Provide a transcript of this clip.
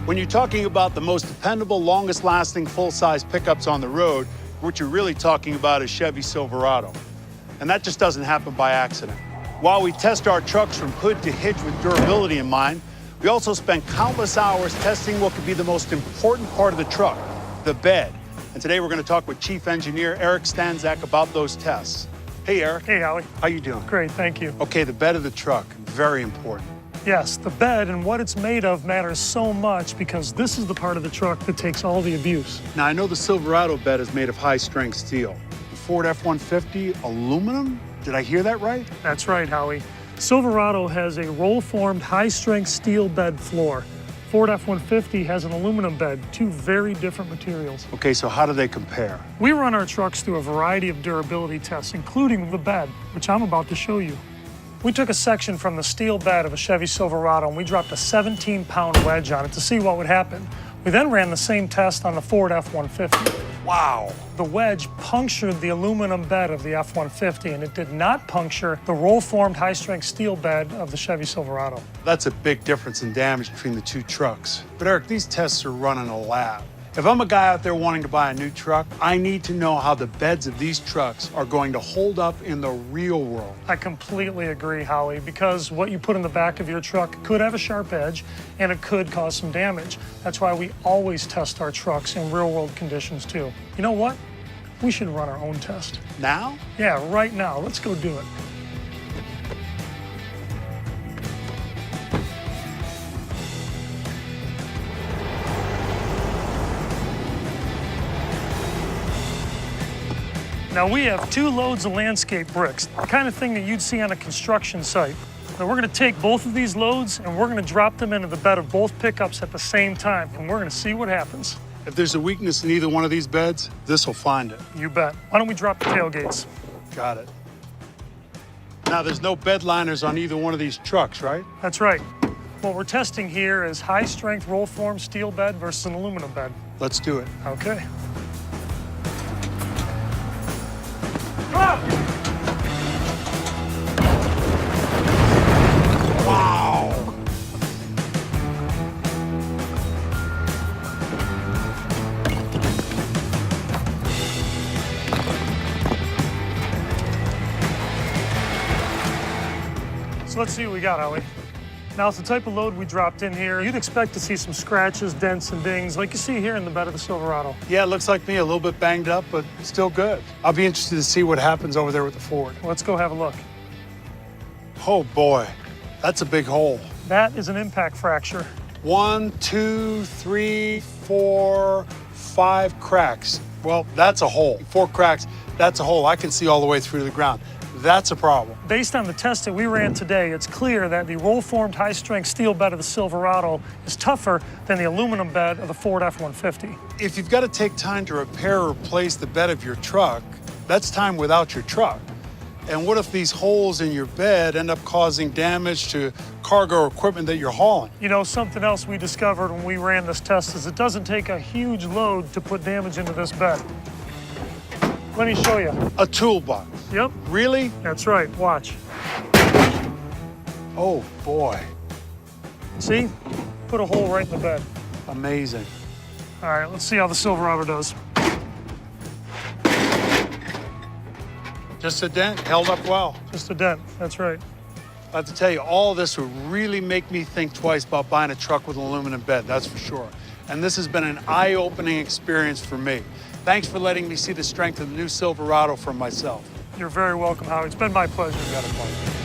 When you're talking about the most dependable, longest-lasting, full-size pickups on the road, what you're really talking about is Chevy Silverado. And that just doesn't happen by accident. While we test our trucks from hood to hitch with durability in mind, we also spend countless hours testing what could be the most important part of the truck, the bed. And today we're going to talk with Chief Engineer Eric Stanzak about those tests. Hey, Eric. Hey, Howie. How you doing? Great, thank you. Okay, the bed of the truck, very important. Yes, the bed and what it's made of matters so much because this is the part of the truck that takes all the abuse. Now, I know the Silverado bed is made of high-strength steel. The Ford F-150, aluminum? Did I hear that right? That's right, Howie. Silverado has a roll-formed, high-strength steel bed floor. Ford F-150 has an aluminum bed, two very different materials. Okay, so how do they compare? We run our trucks through a variety of durability tests, including the bed, which I'm about to show you. We took a section from the steel bed of a Chevy Silverado and we dropped a 17-pound wedge on it to see what would happen. We then ran the same test on the Ford F-150. Wow. The wedge punctured the aluminum bed of the F-150 and it did not puncture the roll-formed high-strength steel bed of the Chevy Silverado. That's a big difference in damage between the two trucks. But Eric, these tests are run in a lab. If I'm a guy out there wanting to buy a new truck, I need to know how the beds of these trucks are going to hold up in the real world. I completely agree, Howie, because what you put in the back of your truck could have a sharp edge and it could cause some damage. That's why we always test our trucks in real-world conditions, too. You know what? We should run our own test. Now? Yeah, right now. Let's go do it. Now we have 2 loads of landscape bricks, the kind of thing that you'd see on a construction site. Now we're gonna take both of these loads and we're gonna drop them into the bed of both pickups at the same time, and we're gonna see what happens. If there's a weakness in either one of these beds, this will find it. You bet. Why don't we drop the tailgates? Got it. Now, there's no bed liners on either one of these trucks, right? That's right. What we're testing here is high-strength roll-formed steel bed versus an aluminum bed. Let's do it. Okay. Wow! So let's see what we got, Howie. Now, it's the type of load we dropped in here. You'd expect to see some scratches, dents, and dings like you see here in the bed of the Silverado. Yeah, it looks like me, a little bit banged up, but still good. I'll be interested to see what happens over there with the Ford. Let's go have a look. Oh, boy. That's a big hole. That is an impact fracture. 1, 2, 3, 4, 5 cracks. Well, that's a hole. 4 cracks, that's a hole. I can see all the way through to the ground. That's a problem. Based on the test that we ran today, it's clear that the roll-formed high-strength steel bed of the Silverado is tougher than the aluminum bed of the Ford F-150. If you've got to take time to repair or replace the bed of your truck, that's time without your truck. And what if these holes in your bed end up causing damage to cargo equipment that you're hauling? You know, something else we discovered when we ran this test is it doesn't take a huge load to put damage into this bed. Let me show you. A toolbox. Yep. Really? That's right. Watch. Oh, boy. See? Put a hole right in the bed. Amazing. All right, let's see how the Silverado does. Just a dent, held up well. Just a dent. That's right. I have to tell you, all of this would really make me think twice about buying a truck with an aluminum bed, that's for sure. And this has been an eye-opening experience for me. Thanks for letting me see the strength of the new Silverado for myself. You're very welcome, Howie. It's been my pleasure. You got a point.